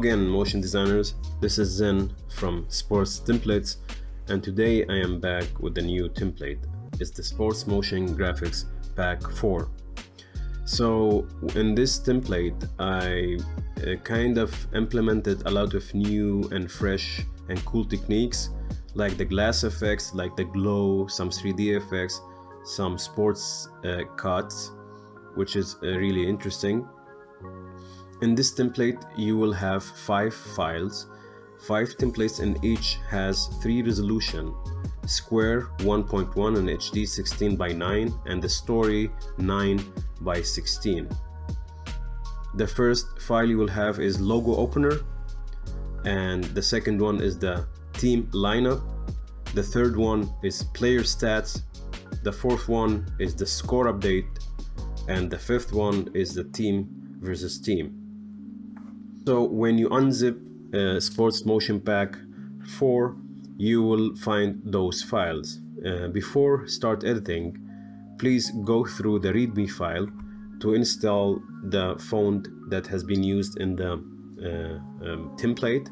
again, motion designers. This is Zen from Sports Templates, and today I am back with a new template. It's the Sports Motion Graphics Pack 4. So in this template I kind of implemented a lot of new and fresh and cool techniques, like the glass effects, like the glow, some 3D effects, some sports cuts, which is really interesting. In this template you will have 5 files, 5 templates, and each has 3 resolution: square 1.1 and HD 16:9, and the story 9:16. The first file you will have is logo opener, and the second one is the team lineup, the third one is player stats, the fourth one is the score update, and the fifth one is the team versus team. So when you unzip Sports Motion Pack 4, you will find those files. Before start editing, please go through the readme file to install the font that has been used in the template.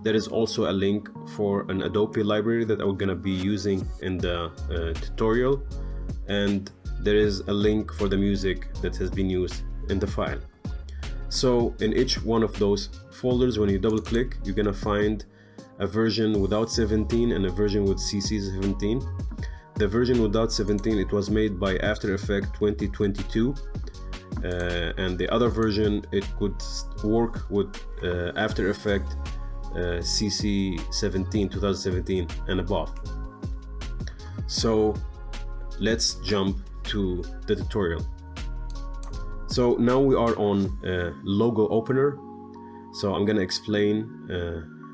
There is also a link for an Adobe library that I'm gonna be using in the tutorial, and there is a link for the music that has been used in the file. So in each one of those folders, when you double click, you're gonna find a version without 17 and a version with CC 17. The version without 17, it was made by After Effects 2022, and the other version, it could work with After Effects CC 17 2017 and above. So let's jump to the tutorial. So now we are on logo opener. So I'm gonna explain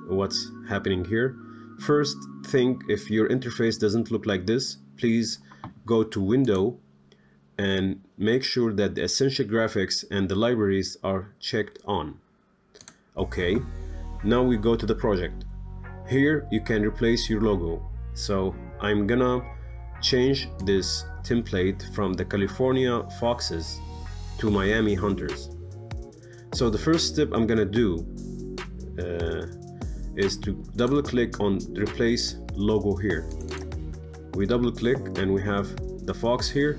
what's happening here. First thing, if your interface doesn't look like this, please go to Window and make sure that the essential graphics and the libraries are checked on. Okay, now we go to the project. Here you can replace your logo. So I'm gonna change this template from the California Foxes to Miami Hunters. So the first step I'm gonna do is to double click on replace logo here. We double click and we have the fox here.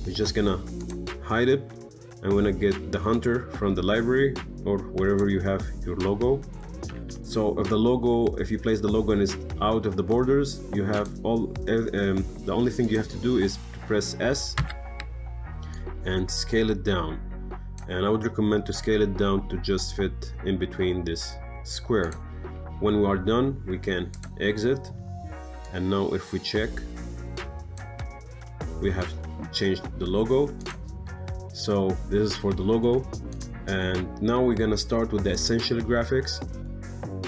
We're just gonna hide it. I'm gonna get the hunter from the library or wherever you have your logo. So if you place the logo and it's out of the borders, you have the only thing you have to do is to press S and scale it down, and I would recommend to scale it down to just fit in between this square. When we are done, we can exit, and now if we check, we have changed the logo. So this is for the logo, and now we're gonna start with the essential graphics.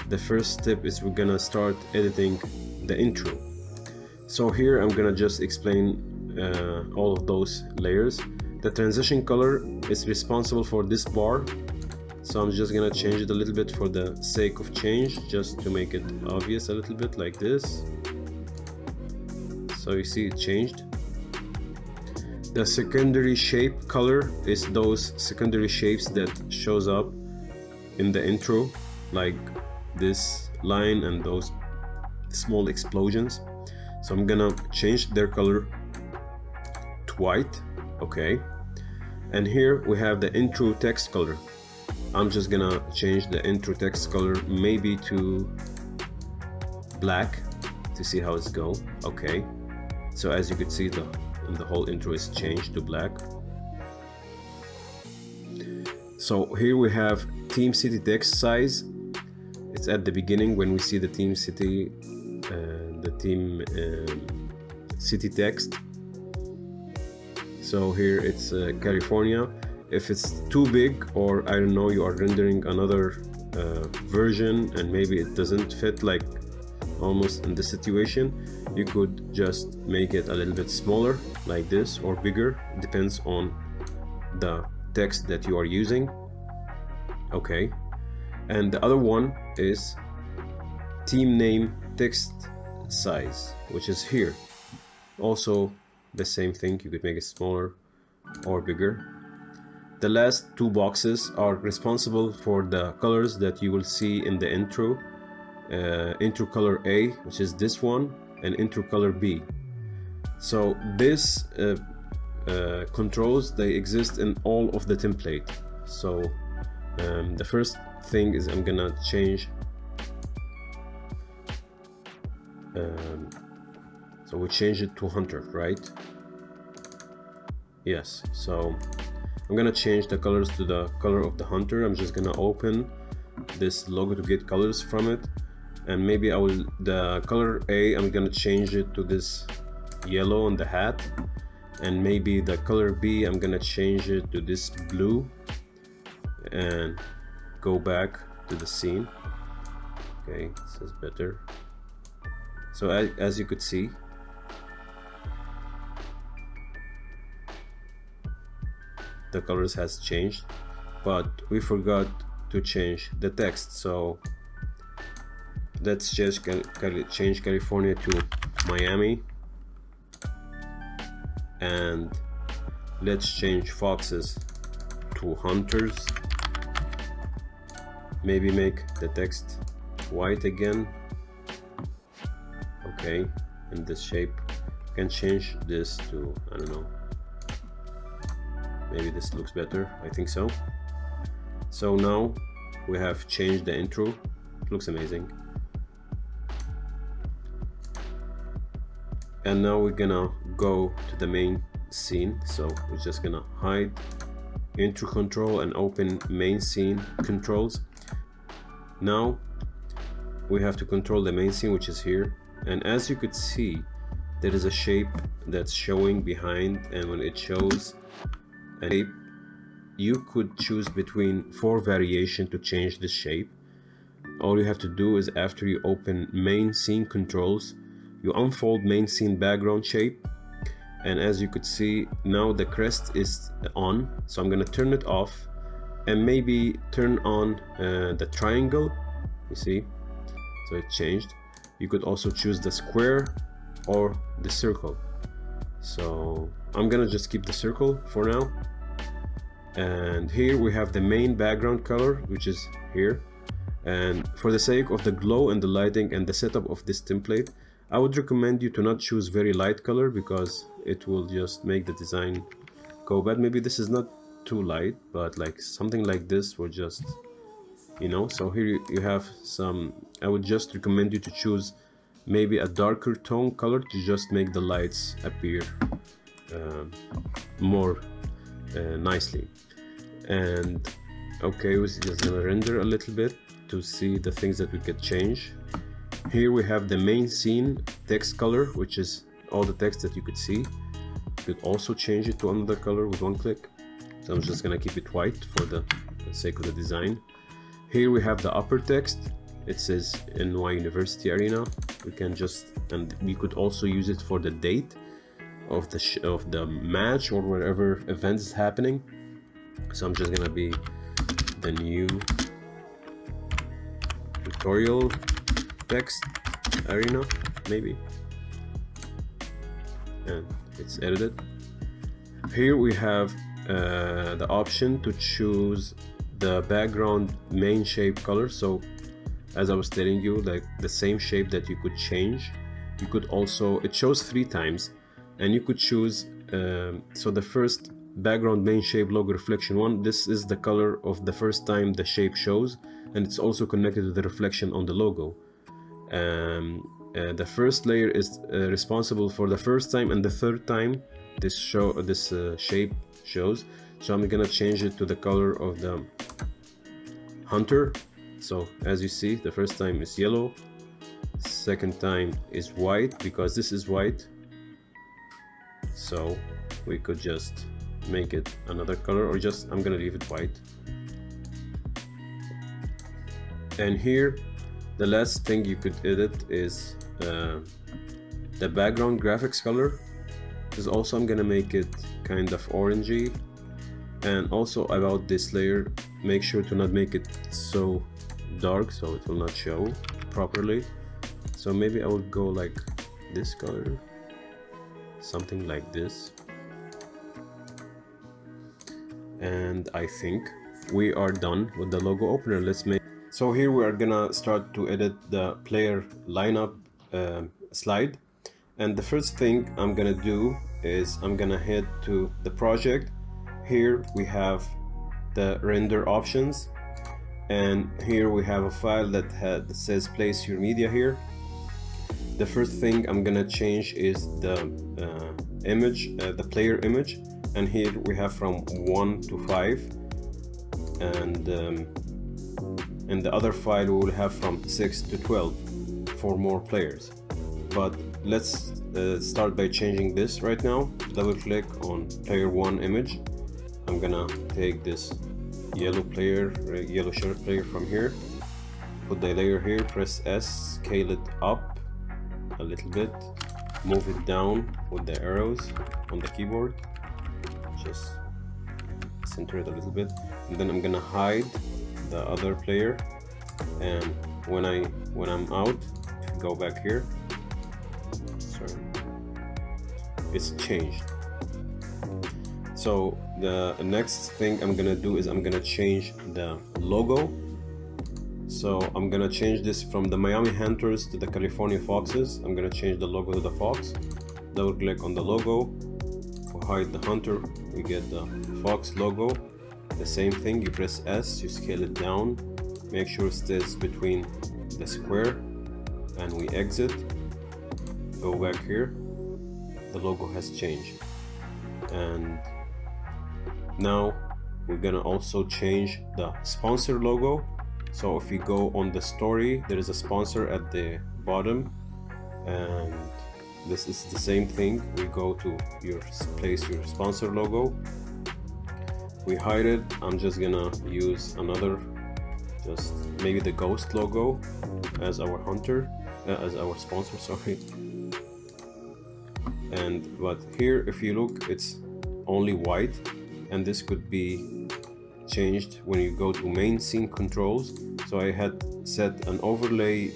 The first step is we're gonna start editing the intro. So here I'm gonna just explain all of those layers. The transition color is responsible for this bar, so I'm just gonna change it a little bit for the sake of change, just to make it obvious a little bit, like this. So you see it changed. The secondary shape color is those secondary shapes that shows up in the intro, like this line and those small explosions. So I'm gonna change their color to white. Okay, and here we have the intro text color. I'm just gonna change the intro text color maybe to black to see how it's go. Okay, so as you can see, the whole intro is changed to black. So here we have team city text size. It's at the beginning when we see the team city, city text. So here it's California. If it's too big, or I don't know, you are rendering another version and maybe it doesn't fit, like almost in this situation, you could just make it a little bit smaller like this, or bigger, depends on the text that you are using. Okay, and the other one is team name text size, which is here. Also the same thing, you could make it smaller or bigger. the last two boxes are responsible for the colors that you will see in the intro. Intro color A, which is this one, and intro color B. So this controls, they exist in all of the template. So the first thing is I'm gonna change, so we change it to Hunter, right? Yes, so I'm gonna change the colors to the color of the Hunter. I'm just gonna open this logo to get colors from it, and maybe I will, the color A, I'm gonna change it to this yellow on the hat, and maybe the color B, I'm gonna change it to this blue, and go back to the scene. Okay, this is better. So as you could see, the colors has changed, but we forgot to change the text. So let's just change California to Miami, and let's change foxes to hunters. Maybe make the text white again. Okay, in this shape, you can change this to, I don't know, maybe this looks better. I think so. So now we have changed the intro. It looks amazing. And now we're gonna go to the main scene. So we're just gonna hide intro control and open main scene controls. Now we have to control the main scene, which is here. And as you could see, there is a shape that's showing behind, and when it shows a shape, you could choose between 4 variations to change the shape. All you have to do is, after you open main scene controls, you unfold main scene background shape, and as you could see, now the crest is on. So I'm gonna turn it off and maybe turn on the triangle. You see, so it changed. You could also choose the square or the circle. So I'm gonna just keep the circle for now. And here we have the main background color, which is here. And for the sake of the glow and the lighting and the setup of this template, I would recommend you to not choose very light color, because it will just make the design go bad. Maybe this is not too light, but like something like this will just, you know. So here you have some, I would just recommend you to choose maybe a darker tone color to just make the lights appear more nicely. And okay, we're just gonna render a little bit to see the things that we could change. Here we have the main scene text color, which is all the text that you could see. You could also change it to another color with one click. So I'm just gonna keep it white for the sake of the design. Here we have the upper text. It says NY University Arena. We can just, and we could also use it for the date of the match or whatever event is happening. So I'm just gonna be the new tutorial text arena, maybe, and it's edited. Here we have the option to choose the background main shape color. So as I was telling you, like the same shape that you could change, you could also, it shows 3 times, and you could choose so the first background main shape logo reflection 1, this is the color of the first time the shape shows, and it's also connected to the reflection on the logo. The first layer is responsible for the first time and the third time this shape shows. So I'm gonna change it to the color of the hunter. So as you see, the first time is yellow, second time is white, because this is white. So we could just make it another color, or just, I'm gonna leave it white. And here the last thing you could edit is the background graphics color. Is also, I'm gonna make it kind of orangey. And also about this layer, make sure to not make it so dark so it will not show properly. So maybe I would go like this color, something like this. and I think we are done with the logo opener. So here we are gonna start to edit the player lineup slide, and the first thing I'm gonna do is I'm gonna head to the project. Here we have the render options, and here we have a file that says place your media here. The first thing I'm gonna change is the image, the player image, and here we have from 1 to 5, and in the other file we will have from 6 to 12 for more players. But let's start by changing this right now. Double click on player 1 image. I'm gonna take this yellow shirt player from here, put the layer here, press S, scale it up a little bit, move it down with the arrows on the keyboard, just center it a little bit, and then I'm gonna hide the other player. And when I'm out, go back here, sorry, it's changed. So the next thing I'm gonna do is I'm gonna change the logo. So I'm gonna change this from the Miami Hunters to the California Foxes. I'm gonna change the logo to the Fox. Double click on the logo. To hide the Hunter, we get the Fox logo. The same thing, you press S, you scale it down, make sure it stays between the square, and we exit. Go back here. The logo has changed. And now we're gonna also change the sponsor logo. So if you go on the story, there is a sponsor at the bottom, and this is the same thing. We go to place your sponsor logo, we hide it. I'm just gonna use another, just maybe the ghost logo as our hunter, as our sponsor, sorry. But here, if you look, it's only white, and this could be changed when you go to main scene controls. So I had set an overlay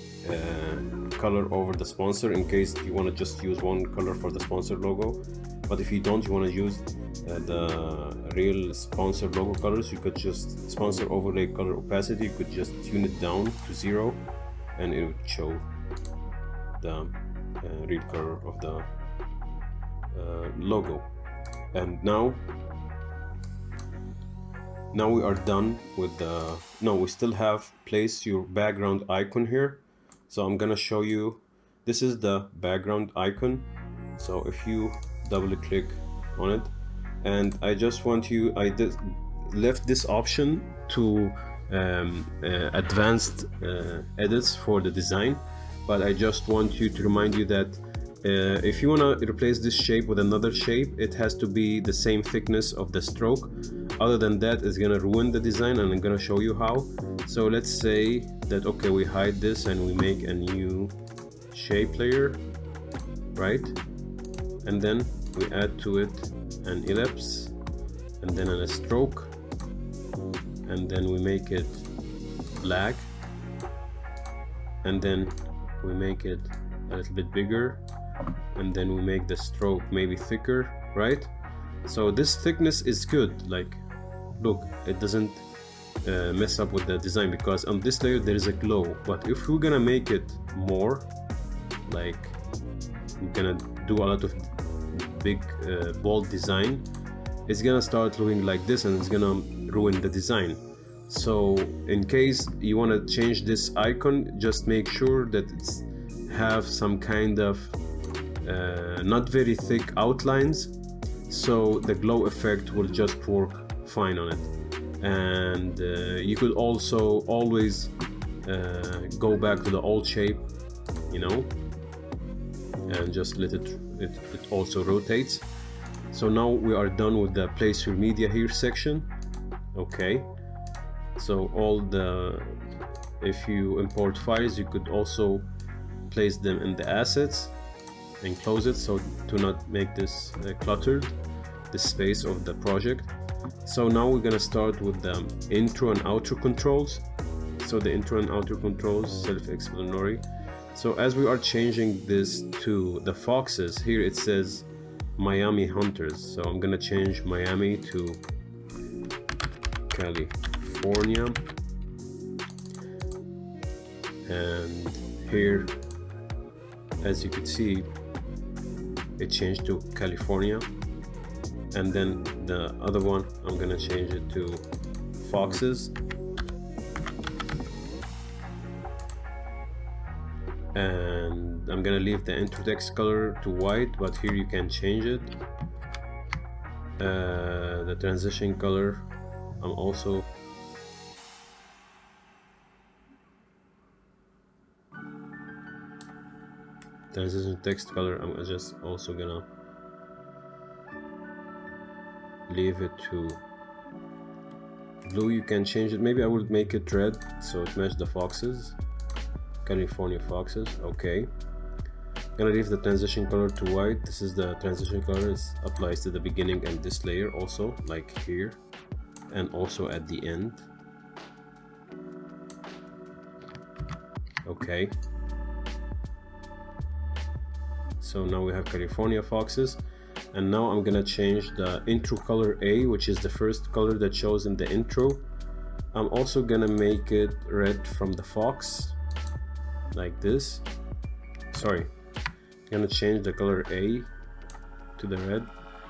color over the sponsor in case you want to just use one color for the sponsor logo. But if you don't, you want to use the real sponsor logo colors, you could just sponsor overlay color opacity, you could just tune it down to 0, and it would show the real color of the logo. And now we are done with the, no, we still have place your background icon here. So I'm gonna show you, this is the background icon. So if you double click on it, and I just want you, left this option to advanced edits for the design, but I just want you to remind you that if you want to replace this shape with another shape, it has to be the same thickness of the stroke. Other than that, it's gonna ruin the design, and I'm gonna show you how. So let's say that, okay, we hide this and we make a new shape layer, right? And then we add to it an ellipse, and then a stroke, and then we make it black, and then we make it a little bit bigger, and then we make the stroke maybe thicker, right? So this thickness is good, like, look, it doesn't mess up with the design, because on this layer there is a glow. But if we're gonna make it more, like, we're gonna do a lot of big bold design, it's gonna start looking like this, and it's gonna ruin the design. So in case you want to change this icon, just make sure that it's have some kind of not very thick outlines, so the glow effect will just work fine on it. And you could also always go back to the old shape, you know, and just let it also rotates. So now we are done with the place your media here section. Okay, so if you import files, you could also place them in the assets and close it, so to not make this cluttered, the space of the project. So now we're gonna start with the intro and outro controls. So the intro and outro controls, self-explanatory. So as we are changing this to the Foxes, here it says Miami Hunters. So I'm gonna change Miami to California, and here, as you can see, it changed to California. And then the other one, I'm gonna change it to foxes, and I'm gonna leave the intro text color to white, but here you can change it. The transition color, I'm also transition text color, I'm just also gonna leave it to blue. You can change it, maybe I will make it red so it matches the foxes, California foxes. Okay, I'm gonna leave the transition color to white. This is the transition color, it applies to the beginning and this layer also, like here, and also at the end. Okay, so now we have California foxes. And now I'm gonna change the intro color A, which is the first color that shows in the intro. I'm also gonna make it red from the fox, like this. Sorry, I'm gonna change the color A to the red.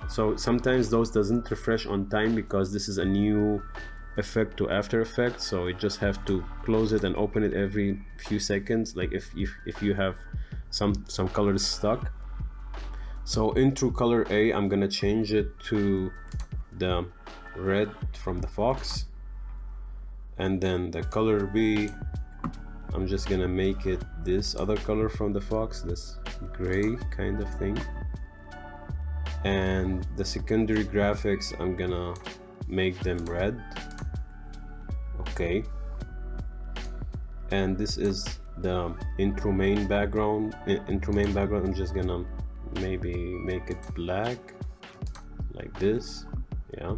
So sometimes those doesn't refresh on time because this is a new effect to After Effects, so you just have to close it and open it every few seconds, like if you have some colors stuck. So intro color A, I'm gonna change it to the red from the fox, and then the color B, I'm just gonna make it this other color from the fox, this gray kind of thing. And the secondary graphics, I'm gonna make them red. Okay, and this is the intro main background. I'm just gonna maybe make it black like this. Yeah,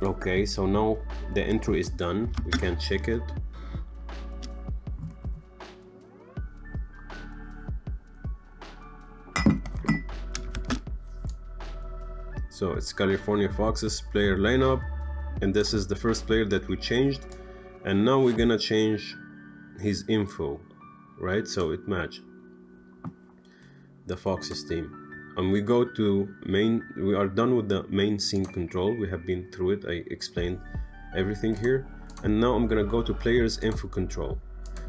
okay, so now the intro is done, we can check it. So it's California Foxes player lineup, and this is the first player that we changed. And now we're gonna change his info, right? So it match the Foxes team. And we go to main, we are done with the main scene control. We have been through it, I explained everything here. And now I'm gonna go to players info control.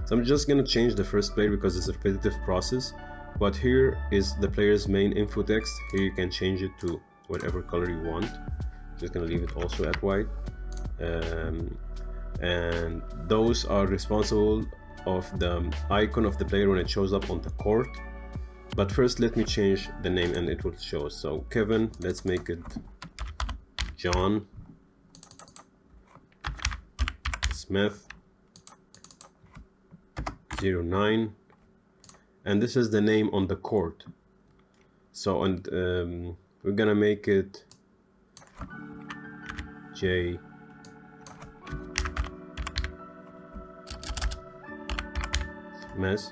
So I'm just gonna change the first player because it's a repetitive process. But here is the player's main info text. Here you can change it to whatever color you want. Just gonna leave it also at white. And those are responsible of the icon of the player when it shows up on the court. But first let me change the name and it will show. So Kevin, let's make it John Smith 09, and this is the name on the court. So and we're gonna make it J Mess,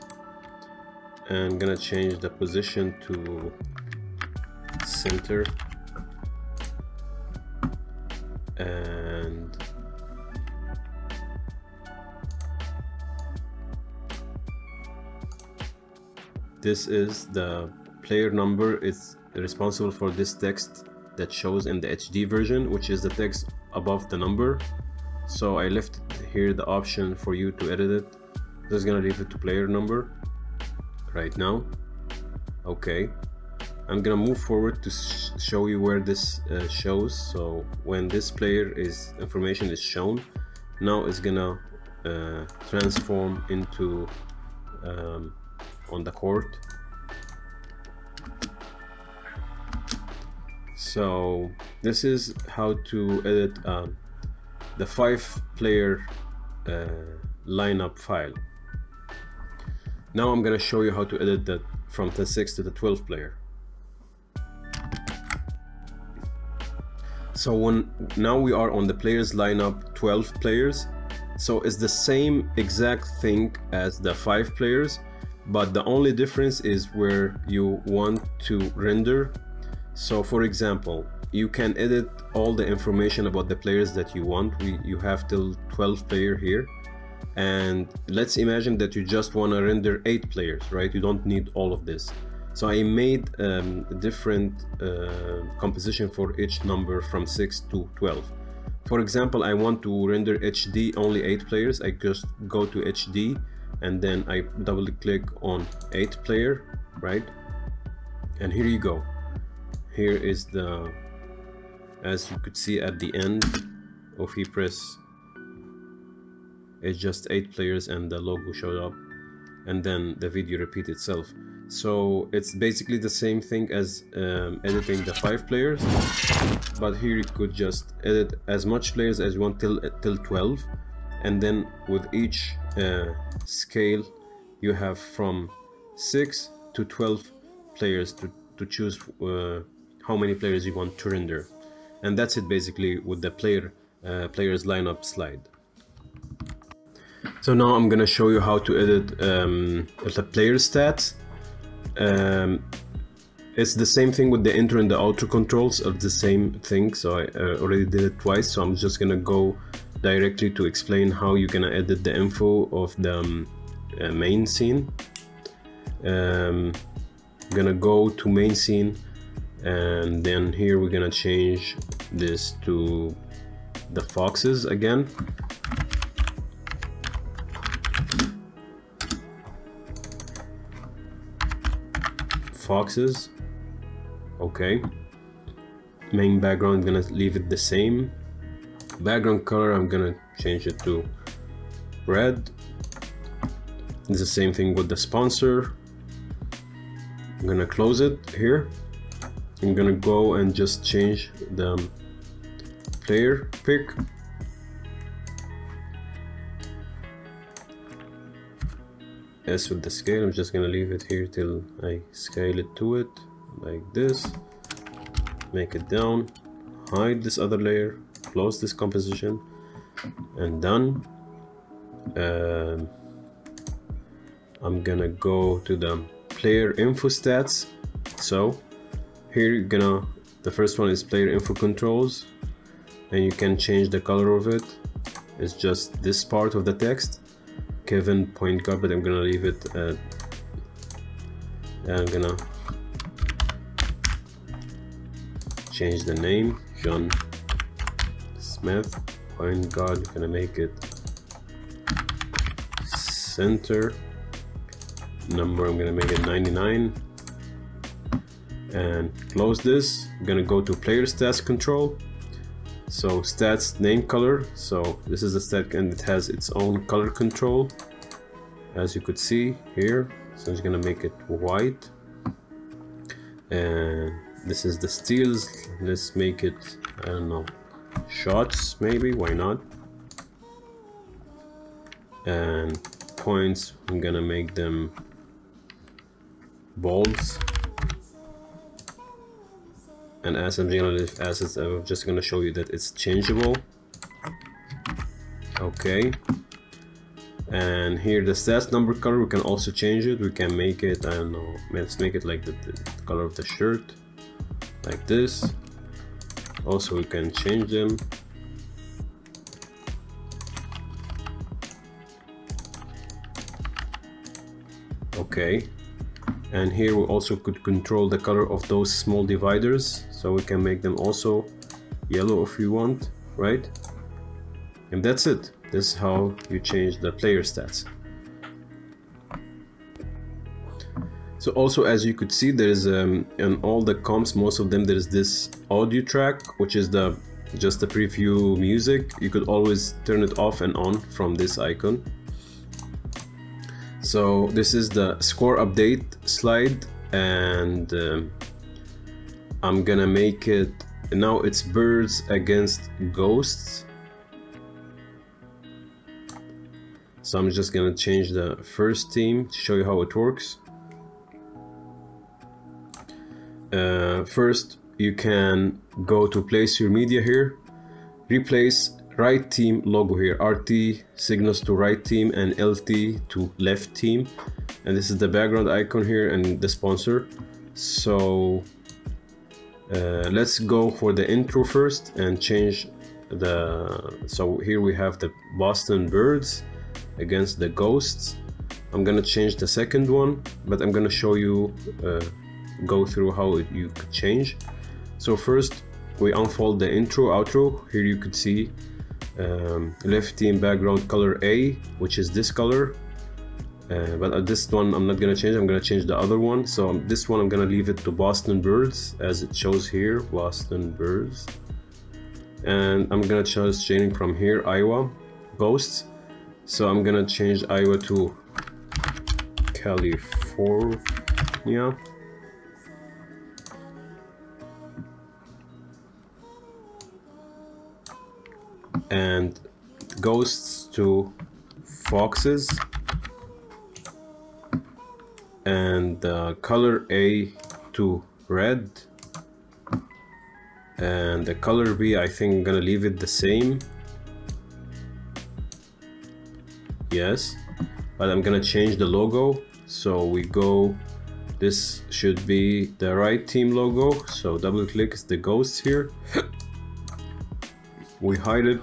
and gonna change the position to center, and this is the player number. It's responsible for this text that shows in the HD version, which is the text above the number. So I left here the option for you to edit it. Just gonna leave it to player number right now. Okay, I'm gonna move forward to show you where this shows. So when this player information is shown, now it's gonna transform into on the court. So this is how to edit the 5-player lineup file. Now I'm gonna show you how to edit that from the 6 to the 12 player. So now we are on the players lineup 12 players. So it's the same exact thing as the 5 players, but the only difference is where you want to render. So for example, you can edit all the information about the players that you want. You have till 12 player here, and let's imagine that you just want to render 8 players, right? You don't need all of this. So I made a different composition for each number from 6 to 12. For example, I want to render HD only 8 players. I just go to HD and then I double click on 8 player, right? And here you go. Here is the, as you could see at the end, if you press, it's just 8 players and the logo showed up, and then the video repeats itself. So it's basically the same thing as editing the 5 players, but here you could just edit as much players as you want till 12, and then with each scale you have from 6 to 12 players to choose how many players you want to render. And that's it basically with the players lineup slide. So now I'm gonna show you how to edit the player stats. It's the same thing with the intro and the outro controls of the same thing, so I already did it twice, so I'm just gonna go directly to explain how you're gonna edit the info of the main scene. Gonna go to main scene, and then here we're gonna change this to the foxes again. Foxes, okay. Main background, I'm gonna leave it the same. Background color, I'm gonna change it to red. It's the same thing with the sponsor. I'm gonna close it here. I'm gonna go and just change the player pick. As with the scale, I'm just gonna leave it here till I scale it to it like this. Make it down, hide this other layer, close this composition, and done. I'm gonna go to the player info stats. So here you're gonna, the first one is player info controls, and you can change the color of it. It's just this part of the text, Kevin point guard, but I'm gonna leave it at, I'm gonna change the name, John Smith point guard. I'm gonna make it center. Number, I'm gonna make it 99, and close this. I'm gonna go to player stats control. So stats name color, so this is the stat and it has its own color control, as you could see here. So I'm just gonna make it white, and this is the steals. Let's make it, I don't know, shots maybe, why not? And points, I'm gonna make them bolds. And as I'm gonna leave assets, I'm just gonna show you that it's changeable. Okay. And here the stats number color, we can also change it. We can make it, I don't know, let's make it like the color of the shirt, like this. Also we can change them. Okay. And here we also could control the color of those small dividers, so we can make them also yellow if you want, right? And that's it. This is how you change the player stats. So also, as you could see, there's in all the comps, most of them, there is this audio track, which is just the preview music. You could always turn it off and on from this icon. So this is the score update slide, and I'm gonna make it, now it's birds against ghosts. So I'm just gonna change the first team to show you how it works. First, you can go to place your media here, replace right team logo here, RT signals to right team and LT to left team, and this is the background icon here and the sponsor. So Let's go for the intro first and change so here we have the Boston Birds against the Ghosts. I'm gonna change the second one, but I'm gonna show you go through how you could change. So first we unfold the intro outro. Here you could see left team background color A, which is this color, but this one I'm not gonna change. I'm gonna change the other one. So this one I'm gonna leave it to Boston Birds as it shows here, Boston Birds. And I'm gonna choose changing from here Iowa Ghosts. So I'm gonna change Iowa to California. And Ghosts to Foxes. And color A to red. And the color B, I think I'm gonna leave it the same. Yes, but I'm gonna change the logo. So we go, this should be the right team logo. So double click the Ghosts here. We hide it.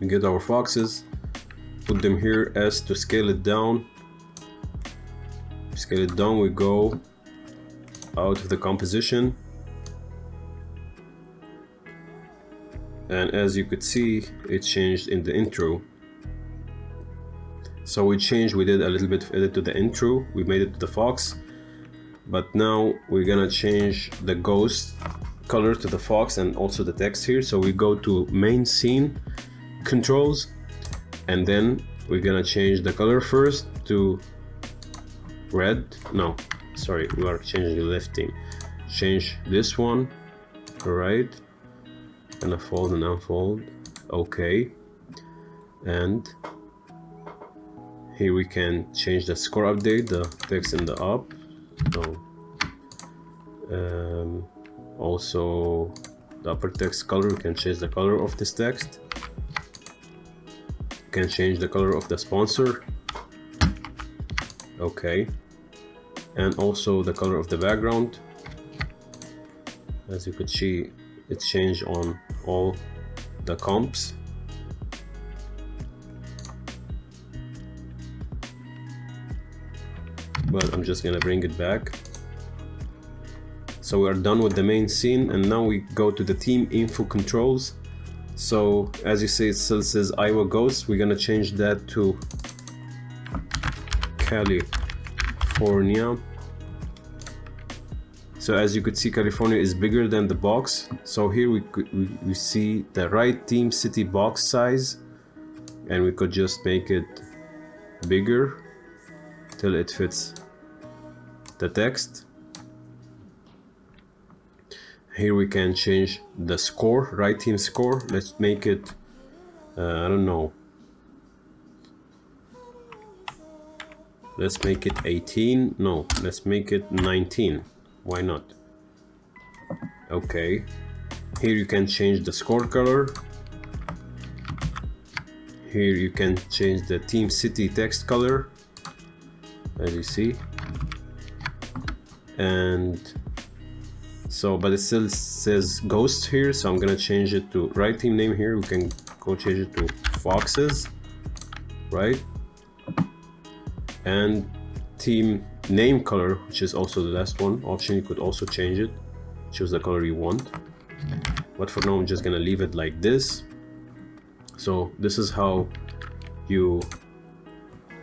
We get our foxes. Put them here as to scale it down. Scale it down. We go out of the composition. And as you could see, it changed in the intro. So we did a little bit of edit to the intro. We made it to the fox, but now we're gonna change the ghost color to the fox and also the text here. So we go to main scene controls, and then we're gonna change the color first to red. No, sorry, we are changing the left team. Change this one, right? Gonna fold and unfold. Okay, and here we can change the score update, the text in the up. So also the upper text color, we can change the color of this text. You can change the color of the sponsor. Okay, and also the color of the background. As you could see, it's changed on all the comps. But I'm just gonna bring it back. So we are done with the main scene, and now we go to the team info controls. So as you see, it still says Iowa Ghosts. We're gonna change that to California. So as you could see, California is bigger than the box. So here we see the right team city box size, and we could just make it bigger till it fits the text. Here we can change the score, right team score. Let's make it, I don't know. Let's make it 18. No, let's make it 19. Why not? Okay. Here you can change the score color. Here you can change the team city text color, as you see. And so, but it still says Ghost here, so I'm gonna change it to right team name here. We can go change it to Foxes, right? And team name color, which is also the last one option, you could also change it, choose the color you want. But for now I'm just gonna leave it like this. So this is how you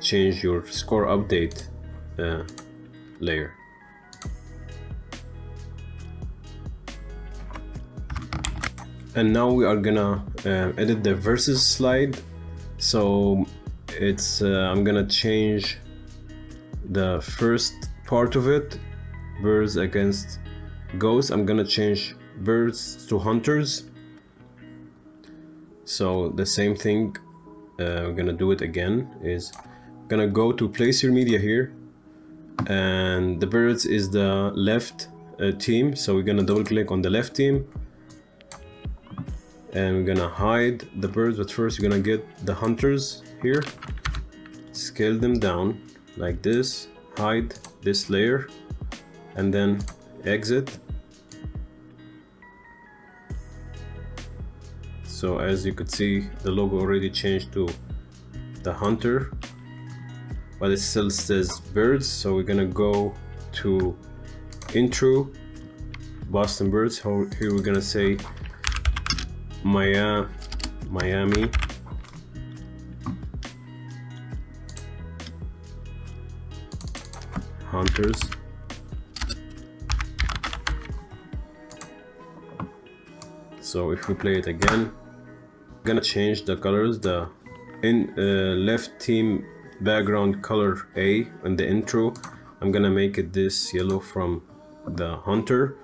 change your score update layer. And now we are gonna edit the versus slide. So it's I'm gonna change the first part of it, birds against ghosts. I'm gonna change birds to hunters. So the same thing, we're gonna do it again. Is gonna go to place your media here, and the birds is the left team. So we're gonna double click on the left team, and we're gonna hide the birds. But first we're gonna get the hunters here, scale them down like this, hide this layer, and then exit. So as you could see, the logo already changed to the hunter, but it still says birds. So we're gonna go to intro, Boston birds. Here we're gonna say Miami hunters. So if we play it again, I'm gonna change the colors. The left team background color A in the intro, I'm gonna make it this yellow from the hunter,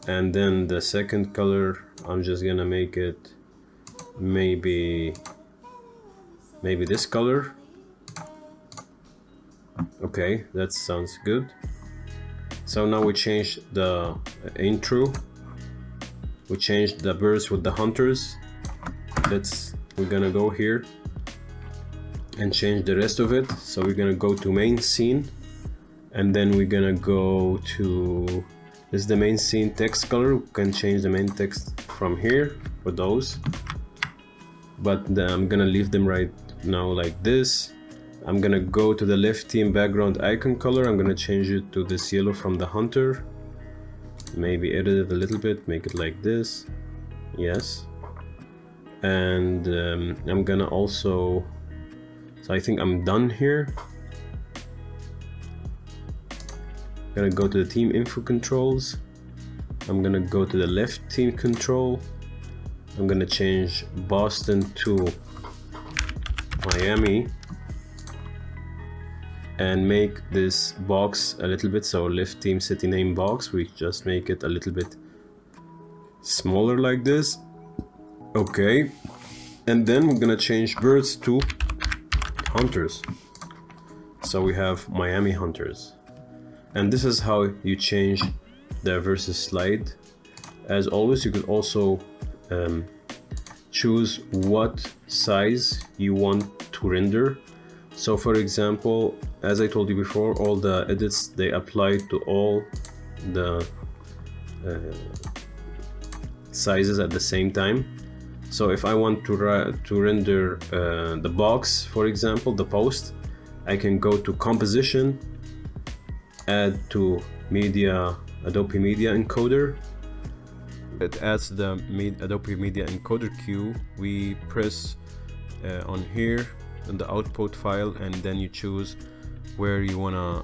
and then the second color I'm just gonna make it maybe this color. Okay, that sounds good. So now we change the intro, we changed the birds with the hunters. We're gonna go here and change the rest of it. So we're gonna go to main scene, and then we're gonna go to, this is the main scene text color. We can change the main text from here for those, but I'm gonna leave them right now like this. I'm gonna go to the left team background icon color. I'm gonna change it to this yellow from the hunter, maybe edit it a little bit, make it like this. Yes. And I'm gonna also, so I think I'm done here. Gonna go to the team info controls. I'm gonna go to the left team control. I'm gonna change Boston to Miami and make this box a little bit, so left team city name box, we just make it a little bit smaller like this. Okay, and then we're gonna change birds to hunters, so we have Miami hunters. And this is how you change the versus slide. As always, you could also choose what size you want to render. So for example, as I told you before, all the edits, they apply to all the sizes at the same time. So if I want to render the box, for example, the post, I can go to composition, add to media, Adobe Media Encoder. It adds the Adobe Media Encoder queue. We press on here in the output file, and then you choose where you wanna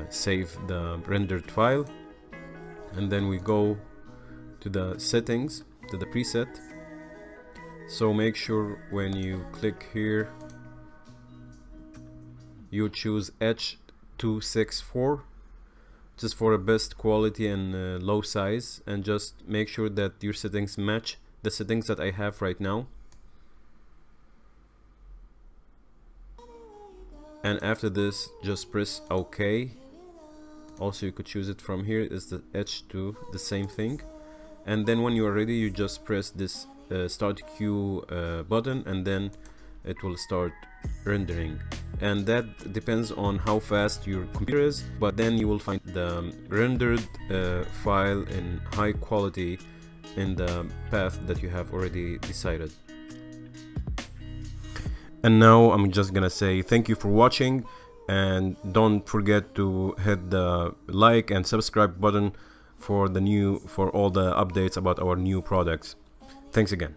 save the rendered file, and then we go to the settings, to the preset. So make sure when you click here you choose H264 just for a best quality and low size, and just make sure that your settings match the settings that I have right now. And after this, just press OK. Also, you could choose it from here, is the H2, the same thing. And then when you are ready, you just press this start queue button, and then it will start rendering. And that depends on how fast your computer is, but then you will find the rendered file in high quality in the path that you have already decided. And now I'm just gonna say thank you for watching, and don't forget to hit the like and subscribe button for all the updates about our new products. Thanks again.